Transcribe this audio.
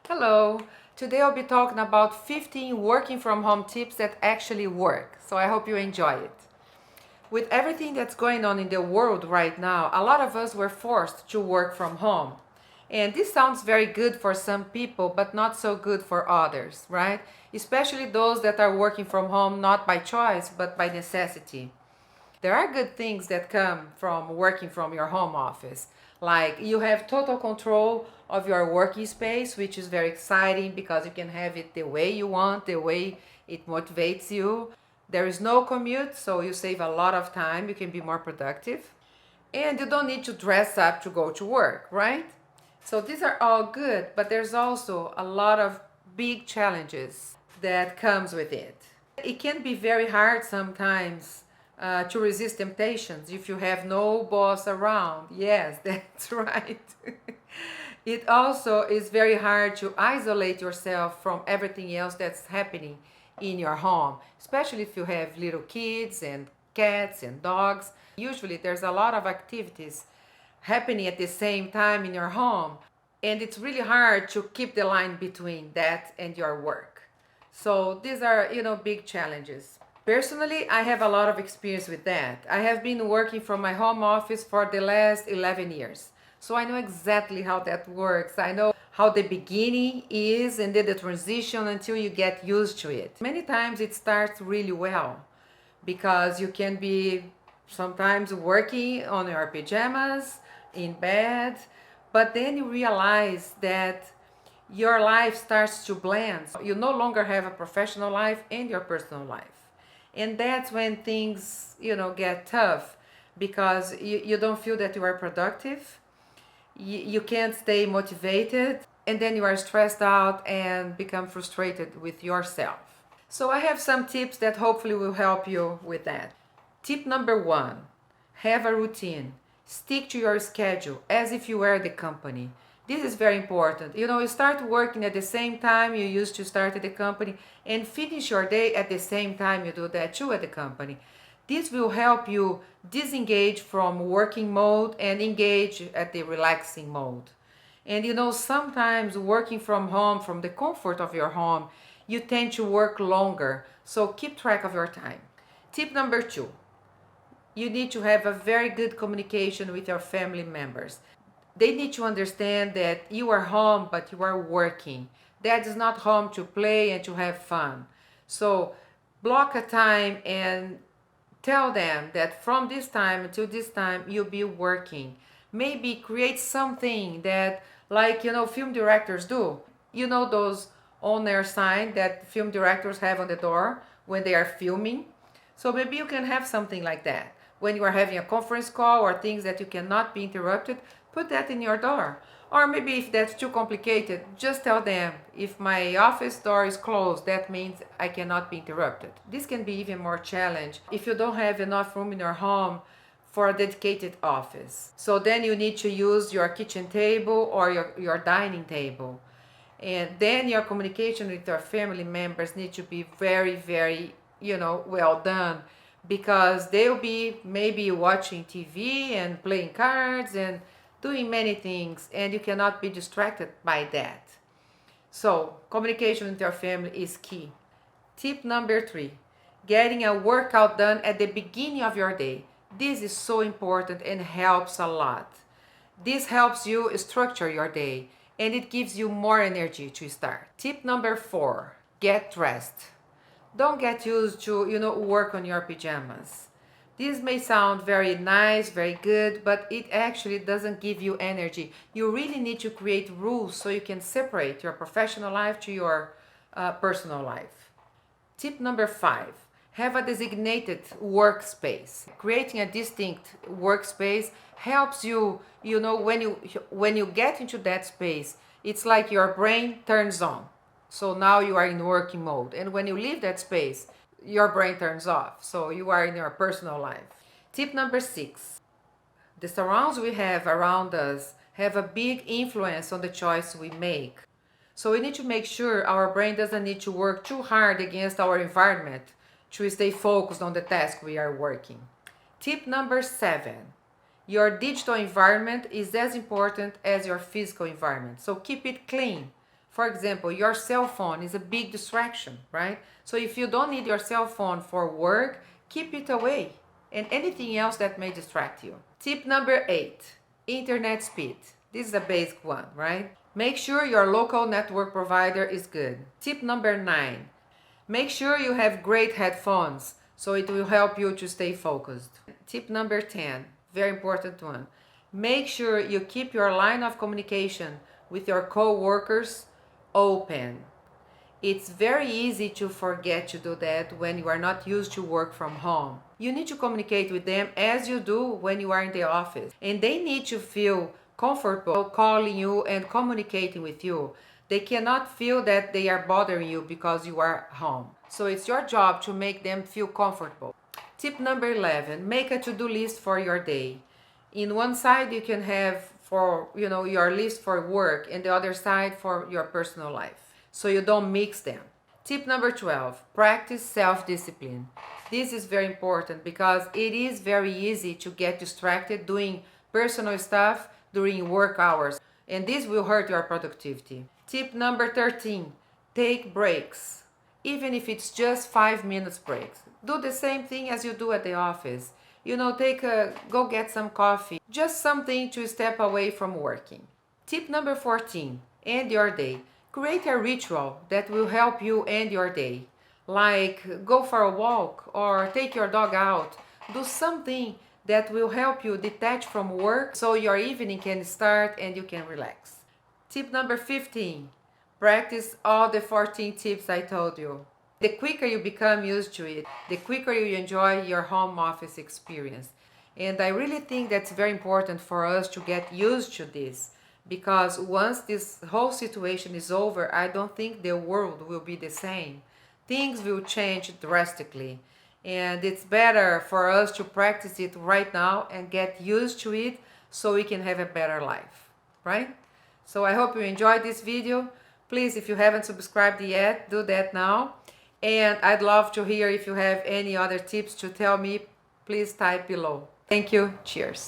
Hello, today I'll be talking about 15 working from home tips that actually work. So I hope you enjoy it. With everything that's going on in the world right now, a lot of us were forced to work from home. And this sounds very good for some people, but not so good for others, right? Especially those that are working from home not by choice, but by necessity. There are good things that come from working from your home office. Like you have total control of your working space, which is very exciting because you can have it the way you want, the way it motivates you. There is no commute, so you save a lot of time, you can be more productive. And you don't need to dress up to go to work, right? So these are all good, but there's also a lot of big challenges that comes with it. It can be very hard sometimes to resist temptations if you have no boss around. Yes, that's right. It also is very hard to isolate yourself from everything else that's happening in your home, especially if you have little kids and cats and dogs. Usually, there's a lot of activities happening at the same time in your home, and it's really hard to keep the line between that and your work. So these are, big challenges. Personally, I have a lot of experience with that. I have been working from my home office for the last 11 years. So I know exactly how that works. I know how the beginning is and then the transition until you get used to it. Many times it starts really well because you can be sometimes working on your pajamas in bed, but then you realize that your life starts to blend. You no longer have a professional life and your personal life. And that's when things, get tough because you don't feel that you are productive. You can't stay motivated, and then you are stressed out and become frustrated with yourself. So I have some tips that hopefully will help you with that. Tip number 1, have a routine. Stick to your schedule as if you were the company. This is very important. You start working at the same time you used to start at the company and finish your day at the same time you do that too at the company. This will help you disengage from working mode and engage at the relaxing mode. And sometimes working from home, from the comfort of your home, you tend to work longer. So keep track of your time. Tip number 2, you need to have a very good communication with your family members. They need to understand that you are home, but you are working. That is not home to play and to have fun. So block a time and tell them that from this time until this time you'll be working. Maybe create something that, like, film directors do. Those on air sign that film directors have on the door when they are filming. So maybe you can have something like that. When you are having a conference call or things that you cannot be interrupted, put that in your door. Or maybe if that's too complicated, just tell them, if my office door is closed, that means I cannot be interrupted. This can be even more challenge if you don't have enough room in your home for a dedicated office. So then you need to use your kitchen table or your dining table. And then your communication with your family members need to be very, very, well done, because they'll be maybe watching TV and playing cards and doing many things, and you cannot be distracted by that. So communication with your family is key. Tip number 3, getting a workout done at the beginning of your day. This is so important and helps a lot. This helps you structure your day and it gives you more energy to start. Tip number 4, get dressed. Don't get used to, work on your pajamas. This may sound very nice, very good, but it actually doesn't give you energy. You really need to create rules so you can separate your professional life to your personal life. Tip number 5, have a designated workspace. Creating a distinct workspace helps you, when you get into that space, it's like your brain turns on. So now you are in working mode. And when you leave that space, your brain turns off. So you are in your personal life. Tip number 6, the surrounds we have around us have a big influence on the choice we make. So we need to make sure our brain doesn't need to work too hard against our environment to stay focused on the task we are working. Tip number 7, your digital environment is as important as your physical environment. So keep it clean. For example, your cell phone is a big distraction, right? So if you don't need your cell phone for work, keep it away and anything else that may distract you. Tip number 8, internet speed. This is a basic one, right? Make sure your local network provider is good. Tip number 9, make sure you have great headphones so it will help you to stay focused. Tip number 10, very important one. Make sure you keep your line of communication with your co-workers open. It's very easy to forget to do that when you are not used to work from home. You need to communicate with them as you do when you are in the office. And they need to feel comfortable calling you and communicating with you. They cannot feel that they are bothering you because you are home. So it's your job to make them feel comfortable. Tip number 11, make a to-do list for your day. In one side you can have for your list for work and the other side for your personal life, so you don't mix them. Tip number 12, practice self-discipline. This is very important because it is very easy to get distracted doing personal stuff during work hours, and this will hurt your productivity. Tip number 13, take breaks, even if it's just 5 minutes breaks. Do the same thing as you do at the office. Go get some coffee, just something to step away from working. Tip number 14, end your day. Create a ritual that will help you end your day. Like go for a walk or take your dog out. Do something that will help you detach from work so your evening can start and you can relax. Tip number 15, practice all the 14 tips I told you. The quicker you become used to it, the quicker you enjoy your home office experience. And I really think that's very important for us to get used to this, because once this whole situation is over, I don't think the world will be the same. Things will change drastically. And it's better for us to practice it right now and get used to it so we can have a better life, right? So I hope you enjoyed this video. Please, if you haven't subscribed yet, do that now. And I'd love to hear if you have any other tips to tell me. Please type below. Thank you. Cheers.